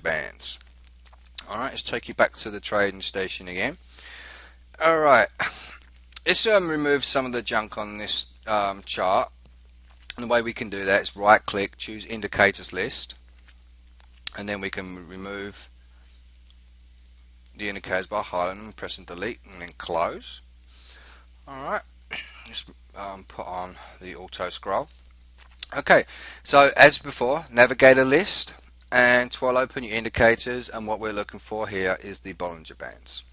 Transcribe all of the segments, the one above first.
bands. Alright, let's take you back to the trading station again. Alright, let's remove some of the junk on this chart. And the way we can do that is right click, choose indicators list, and then we can remove the indicators by highlighting and pressing delete and then close. Alright, just put on the auto scroll. Okay, so as before, navigate a list and twirl open your indicators, and what we're looking for here is the Bollinger Bands.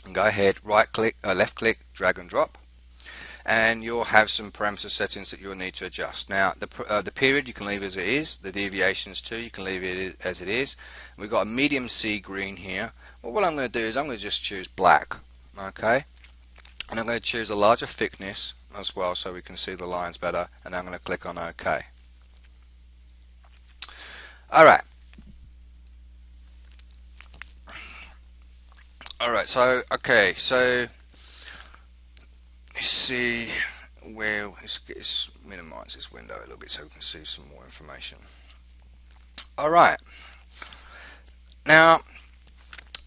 And go ahead, left click, drag and drop, and you'll have some parameter settings that you'll need to adjust. Now the period you can leave as it is, the deviations too you can leave it as it is. We've got a medium sea green here. Well, what I'm going to do is I'm going to just choose black, okay, and I'm going to choose a larger thickness as well so we can see the lines better, and I'm going to click on OK. Alright, so okay, so let's see where let's minimize this window a little bit so we can see some more information. Alright, now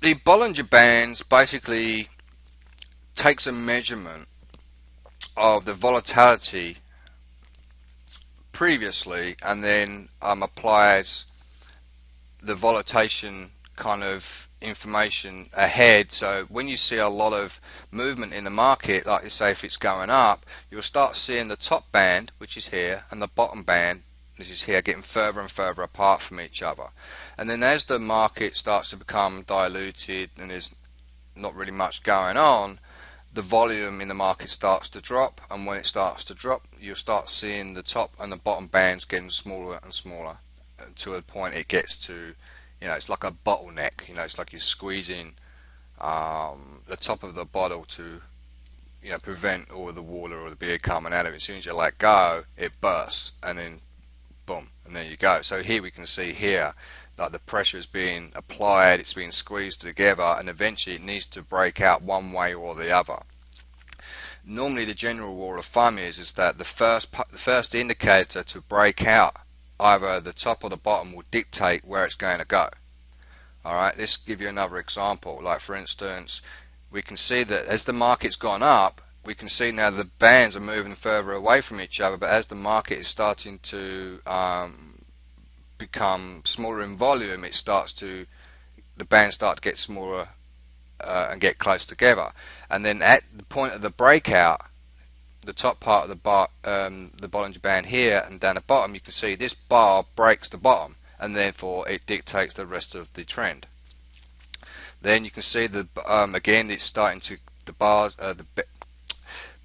the Bollinger Bands basically takes a measurement of the volatility previously and then applies the volatility kind of information ahead. So when you see a lot of movement in the market, like you say if it's going up, you'll start seeing the top band, which is here, and the bottom band, which is here, getting further and further apart from each other. And then as the market starts to become diluted and there's not really much going on, the volume in the market starts to drop, and when it starts to drop, you'll start seeing the top and the bottom bands getting smaller and smaller to a point it gets to, you know, it's like a bottleneck. You know, it's like you're squeezing the top of the bottle to, you know, prevent all the water or the beer coming out of it. As soon as you let go, it bursts, and then boom, and there you go. So here we can see here, like the pressure is being applied, it's being squeezed together, and eventually it needs to break out one way or the other. Normally the general rule of thumb is that the first indicator to break out, either the top or the bottom, will dictate where it's going to go. Alright, let's give you another example. Like for instance, we can see that as the market's gone up, we can see now the bands are moving further away from each other, but as the market is starting to become smaller in volume, the bands start to get smaller and get close together. And then at the point of the breakout, the top part of the Bollinger Band here and down the bottom, you can see this bar breaks the bottom, and therefore it dictates the rest of the trend. Then you can see the again it's starting to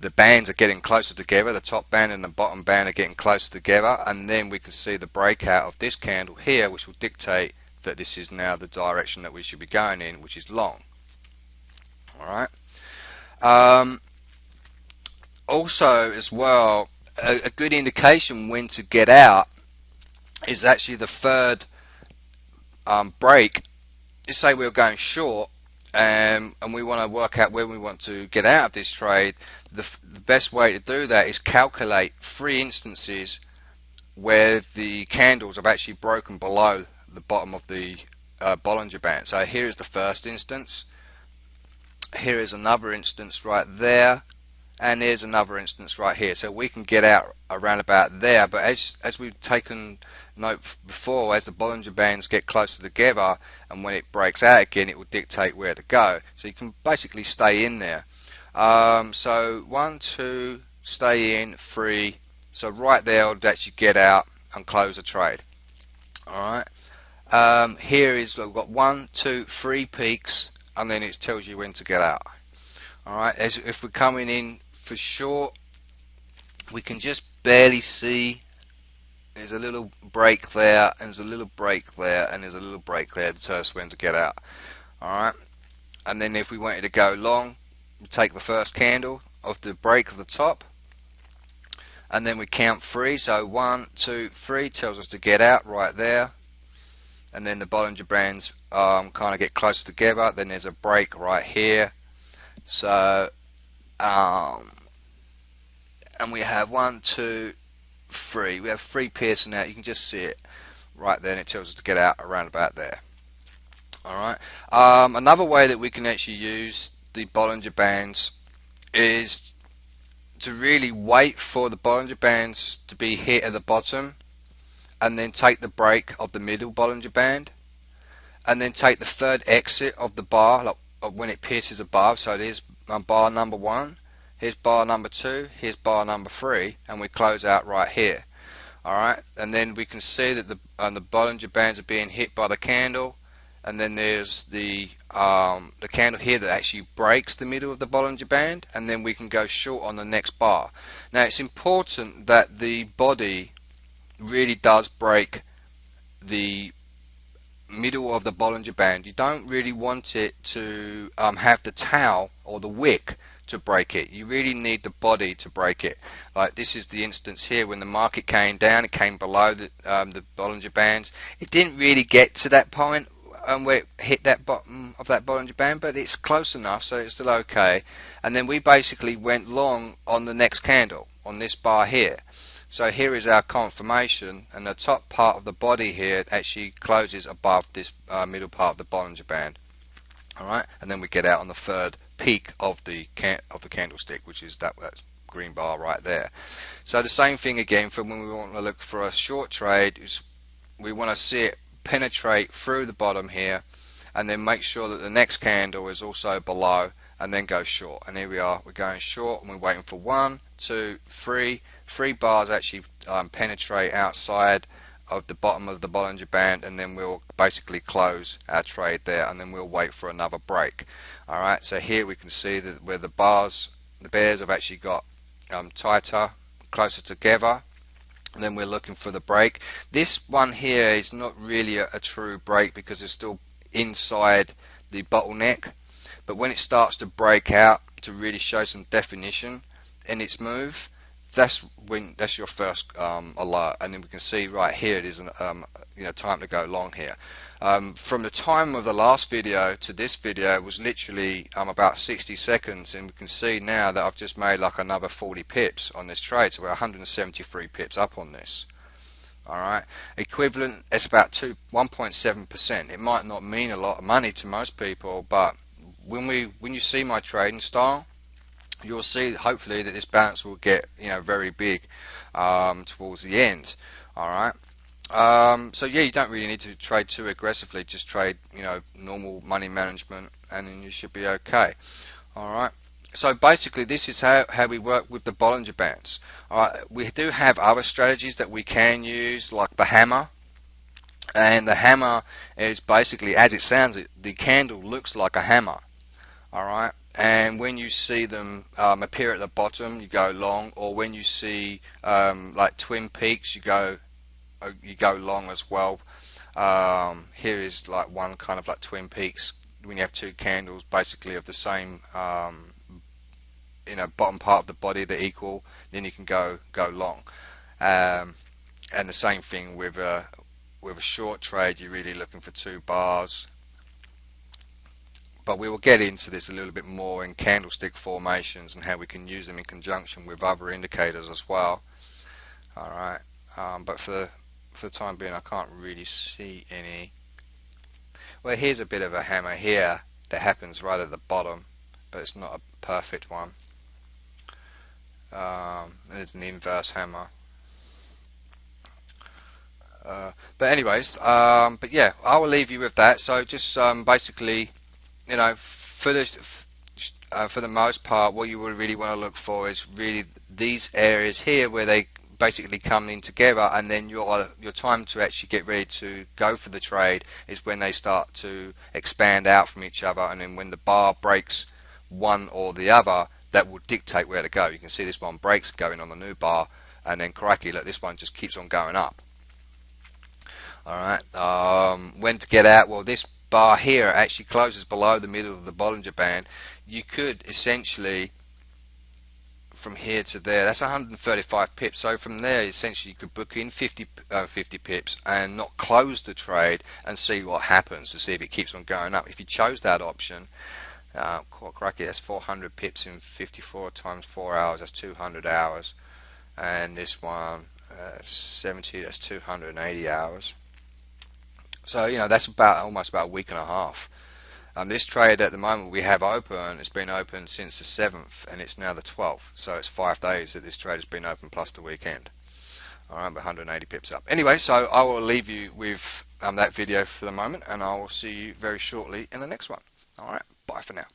the bands are getting closer together. The top band and the bottom band are getting closer together, and then we can see the breakout of this candle here, which will dictate that this is now the direction that we should be going in, which is long. Alright. Also as well, a good indication when to get out is actually the third break. Let's say we're going short and we want to work out where we want to get out of this trade. The best way to do that is calculate 3 instances where the candles have actually broken below the bottom of the Bollinger Band. So here is the first instance, here is another instance right there, and there's another instance right here. So we can get out around about there, but as we've taken note before, as the Bollinger Bands get closer together and when it breaks out again, it will dictate where to go. So you can basically stay in there. So 1, 2, stay in, 3, so right there I'll actually get out and close the trade. Alright, here is, we've got 1, 2, 3 peaks, and then it tells you when to get out. Alright, if we're coming in for short, we can just barely see. There's a little break there, and there's a little break there, and there's a little break there to tell us when to get out. Alright, and then if we wanted to go long, we take the first candle of the break of the top, and then we count 3. So 1, 2, 3 tells us to get out right there, and then the Bollinger Bands kind of get close together. Then there's a break right here. So and we have 1, 2, 3. We have 3 piercing out. You can just see it right there, and it tells us to get out around about there. Alright, another way that we can actually use the Bollinger Bands is to really wait for the Bollinger Bands to be hit at the bottom, and then take the break of the middle Bollinger Band, and then take the third exit of the bar, like when it pierces above. So there's bar number 1, here's bar number 2, here's bar number 3, and we close out right here. Alright, and then we can see that the Bollinger Bands are being hit by the candle, and then there's the candle here that actually breaks the middle of the Bollinger Band, and then we can go short on the next bar. Now it's important that the body really does break the middle of the Bollinger Band. You don't really want it to have the tail or the wick to break it. You really need the body to break it. Like this is the instance here when the market came down, it came below the Bollinger Bands. It didn't really get to that point where it hit that bottom of that Bollinger Band, but it's close enough, so it's still okay. And then we basically went long on the next candle on this bar here. So here is our confirmation, and the top part of the body here actually closes above this middle part of the Bollinger Band. Alright, and then we get out on the third peak of the candlestick, which is that green bar right there. So the same thing again for when we want to look for a short trade. Is we want to see it penetrate through the bottom here, and then make sure that the next candle is also below, and then go short. And here we are, we're going short, and we're waiting for 1, 2, 3. 3 bars actually penetrate outside of the bottom of the Bollinger Band, and then we'll basically close our trade there, and then we'll wait for another break. Alright, so here we can see that where the bears have actually got tighter, closer together, and then we're looking for the break. This one here is not really a true break because it's still inside the bottleneck, but when it starts to break out to really show some definition in its move, that's your first alert. And then we can see right here it is time to go long here. From the time of the last video to this video, it was literally about 60 seconds, and we can see now that I've just made like another 40 pips on this trade, so we're 173 pips up on this. Alright, equivalent, it's about 1.7%. It might not mean a lot of money to most people, but when you see my trading style, you'll see hopefully that this bounce will get very big towards the end. Alright, so yeah, you don't really need to trade too aggressively, just trade normal money management, and then you should be okay. Alright, so basically this is how we work with the Bollinger Bands. Alright, we do have other strategies that we can use, like the hammer. And the hammer is basically, as it sounds, the candle looks like a hammer. Alright, and when you see them appear at the bottom, you go long, or when you see like twin peaks, you go long as well. Here is like one kind of like twin peaks when you have 2 candles basically of the same bottom part of the body that equal, then you can go long. And the same thing with a short trade, you're really looking for 2 bars. But we will get into this a little bit more in candlestick formations and how we can use them in conjunction with other indicators as well. Alright, but for the time being I can't really see any. Well, here's a bit of a hammer here that happens right at the bottom, but it's not a perfect one. There's an inverse hammer. But anyways, but yeah, I will leave you with that. So just basically, for the most part, what you would really want to look for is really these areas here where they basically come in together, and then your time to actually get ready to go for the trade is when they start to expand out from each other, and then when the bar breaks one or the other, that will dictate where to go. You can see this one breaks going on the new bar, and then crikey, look, this one just keeps on going up. Alright, when to get out? Well, this bar here actually closes below the middle of the Bollinger Band. You could essentially, from here to there, that's 135 pips. So from there, essentially, you could book in 50 pips and not close the trade and see what happens to see if it keeps on going up. If you chose that option, crikey, that's 400 pips in 54 times 4 hours. That's 200 hours, and this one 70. That's 280 hours. So that's about almost about a week and a half. This trade at the moment we have open, it's been open since the 7th and it's now the 12th, so it's 5 days that this trade has been open plus the weekend. Alright, 180 pips up. Anyway, so I will leave you with that video for the moment, and I will see you very shortly in the next one. Alright, bye for now.